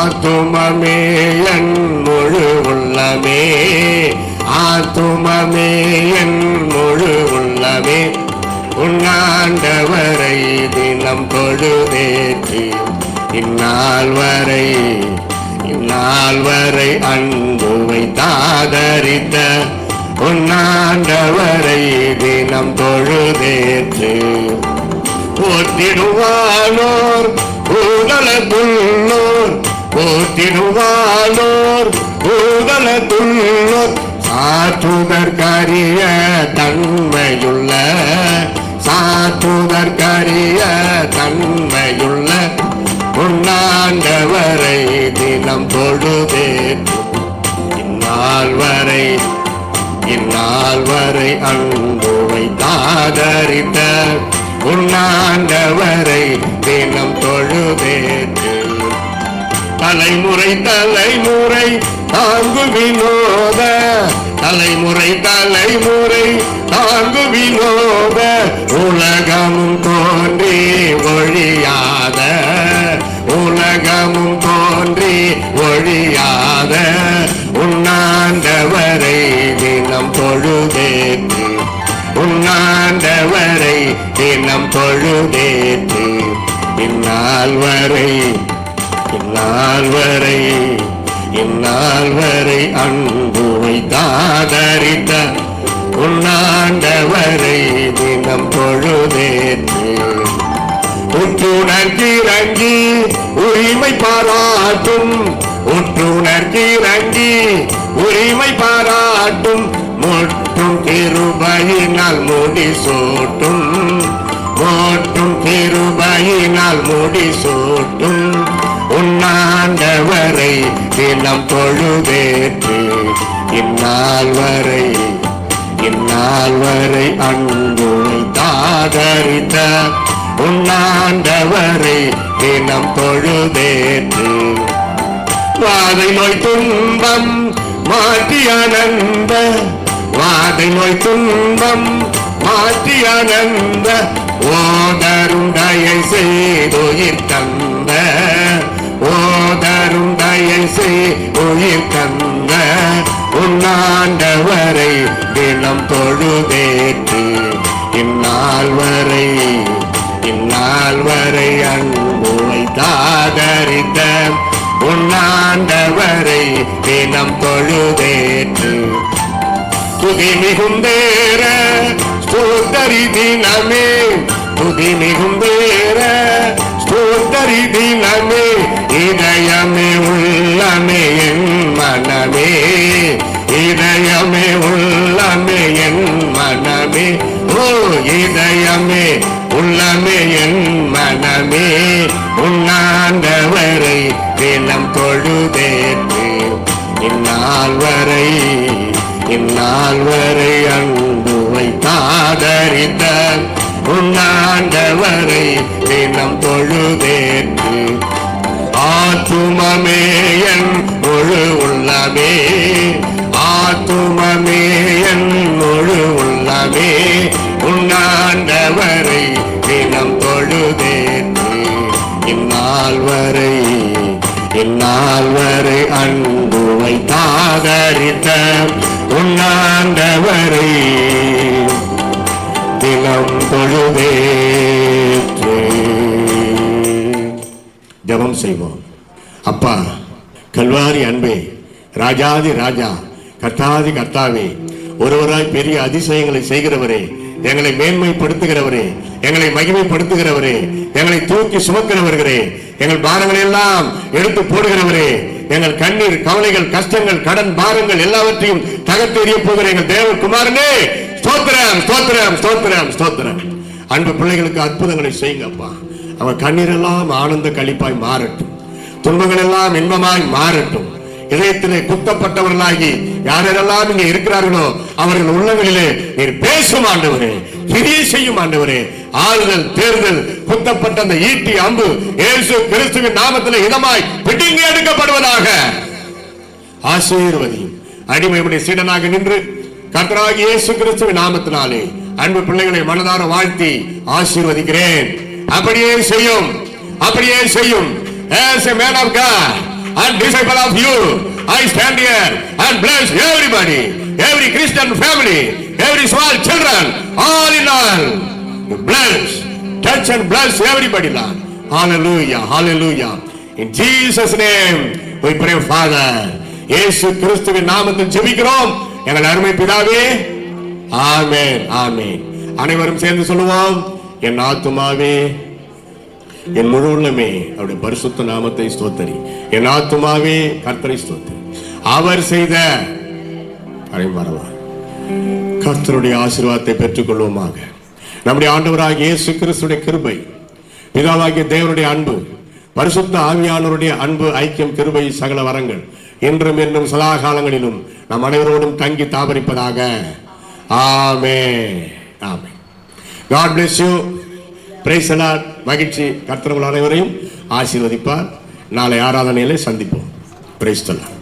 ஆத்துமமே என் முழு உள்ளமே, ஆத்துமமே என் முழு உள்ளமே, உன்னாண்டவரை தினம் தொழுதேற்றி இந்நாள் வரை அன்புவை தாதரித்த உன்னாண்டவரை தினம் தொழுதேற்று போற்றிடுவானோர் பூதலத்துள்ளோர், போற்றிடுவானோர் பூதலத்துள்ளோர், சாற்றுதற்கரிய தன்மையுள்ள, சாற்றுதற்கரிய தன்மையுள்ள உன்னாண்டவரை தினம் தொழுதேற்று இந்நாள் வரை அன்புவை தாதரித்த உன்னாண்டவரை தினம் தொழுதேற்று தலைமுறை தாங்கு வினோத, தலைமுறை தாங்கு வினோத, உலகமும் தோன்றி ஒழியாத, உலகமும் தோன்றி ஒழியாத உன்னாண்டவரை தினம் தொழுதேற்று, உன்னாண்டவரை தினம் தொழுதேற்று இந்நாள் வரை அன்புவை தாதரித்த உன்னாண்டவரை தினம் தொழுதேற்று உற்றுணர்கிறங்கி உரிமை பாராட்டும், உற்றுணர்கிறங்கி உரிமை பாராட்டும், மொட்டும் கிருபையினால் முடிசூட்டும், மொட்டும் கிருபையினால் முடிசூட்டும் உன்னாண்டவரை தினம் தொழுதேற்று இந்நாள் வரை அன்புவை தாதரித்த உன்னாண்டவரை தினம் தொழுதேற்று வாதை நோய் துன்பம் மாற்றி ஆனந்த, வாதை நோய் துன்பம் மாற்றி ஆனந்த, ஓதரும் தயை செய்துயிர் தந்த, ஓதரும் தயை செய்துயிர் தந்த உன்னாண்டவரை தினம் தொழுதேற்று இந்நாள் வரை அன்புவை தாதரித்த உன்னாண்டவரை தினம் தொழுதேற்று துதி மிகுந்தேற ஸ்தோத்தரி தினமே, துதி மிகுந்தேற ஸ்தோத்தரி தினமே, இதயமே உள்ளமே என் மனமே, இதயமே உள்ளமே என் மனமே, ஓ இதயமே உள்ளமே என் மனமே, உன்னாண்டவரை தினம் தொழுதேற்று இந்நாள் வரை அன்புவை தாதரித்த உன்னாண்டவரை தினம் தொழுதேற்று ஆத்துமமே என் முழு உள்ளமே, ஆத்துமமே என் முழு உள்ளமே, உன்னாண்டவரை தினம் தொழுதேற்று இந்நாள் வரை அன்புவை தாதரித்த உன்னாண்டவரை தினம் தொழுதேற்று. ஜெபம் செய்வோம். அப்பா, கல்வாரி அன்பே, ராஜாதி ராஜா, கர்த்தாதி கர்த்தாவே, ஒருவராய் பெரிய அதிசயங்களை செய்கிறவரே, எங்களை மேன்மைப்படுத்துகிறவரே, எங்களை மகிமைப்படுத்துகிறவரே, எங்களை தூக்கி சுமக்கிறவர்களே, எங்கள் பாரங்களை எல்லாம் எடுத்து போடுகிறவரே, எங்கள் கண்ணீர் கவலைகள் கஷ்டங்கள் கடன் பாரங்கள் எல்லாவற்றையும் தகர்த்து எறிய போகிற எங்கள் தேவகுமாரனே, ஸ்தோத்திரம் ஸ்தோத்திரம் ஸ்தோத்திரம் ஸ்தோத்திரம். அன்பு பிள்ளைகளுக்கு அற்புதங்களை செய்யுங்க அப்பா. அவன் கண்ணீர் எல்லாம் ஆனந்த களிப்பாய் மாறட்டும், துன்பங்கள் எல்லாம் இன்பமாய் மாறட்டும். இதயத்திலே குத்தப்பட்டவர்களாகி யாரெல்லாம் இங்கே இருக்கிறார்களோ அவர்கள் உள்ளங்களிலே நீர் பேசும் ஆண்டவரே, கிரியை செய்யும் ஆண்டவரே. ஆறுதல் தேர்தல் குத்தப்பட்ட அந்த ஈட்டி அம்பு இயேசு கிறிஸ்துவின் நாமத்திலே இதமாய் பிடுங்கி எடுக்கப்படுவதாக. ஆசீர்வதியும். அடிமையுடைய சீடனாக நின்று கர்த்தராகிய இயேசு கிறிஸ்துவின் நாமத்தினாலே அன்பு பிள்ளைகளை மனதார வாழ்த்தி ஆசீர்வதிக்கிறேன். அப்படியே செய்யும், அப்படியே செய்யும். As a man of God, and disciple of you. I stand here and bless everybody, every Christian family, every small children, all in all. Bless, touch and bless everybody, Lord. Hallelujah, hallelujah. In Jesus' name we pray, Father. இயேசு கிறிஸ்துவின் நாமத்தில் ஜெபிக்கிறோம் எங்கள் அருமை பிதாவே. ஆமென், ஆமென். அனைவரும் சேர்ந்து சொல்லுவோம். என் ஆத்துமாவே, என் முழு உள்ளமே அவருடைய பரிசுத்த நாமத்தை ஸ்தோத்தரி. என் ஆத்துமாவே கர்த்தரை ஸ்தோத்தரி. அவர் செய்த கர்த்தருடைய ஆசீர்வாதத்தை பெற்றுக் கொள்வோமாக. நம்முடைய ஆண்டவராகிய இயேசு கிறிஸ்துவின் கிருபை, பிதாவாகிய தேவனுடைய அன்பு, பரிசுத்த ஆவியானவருடைய அன்பு, ஐக்கியம், கிருபை, சகல வரங்கள் இன்றும் இன்னும் சதா காலங்களிலும் நம் அனைவரோடும் தங்கி தாபரிப்பதாக. ஆமென், ஆமென். God bless you. Praise the Lord. மகிழ்ச்சி. கர்த்தர் உங்கள் அனைவரையும் ஆசீர்வதிப்பார். நாளை ஆராதனையிலே சந்திப்போம். Praise the Lord.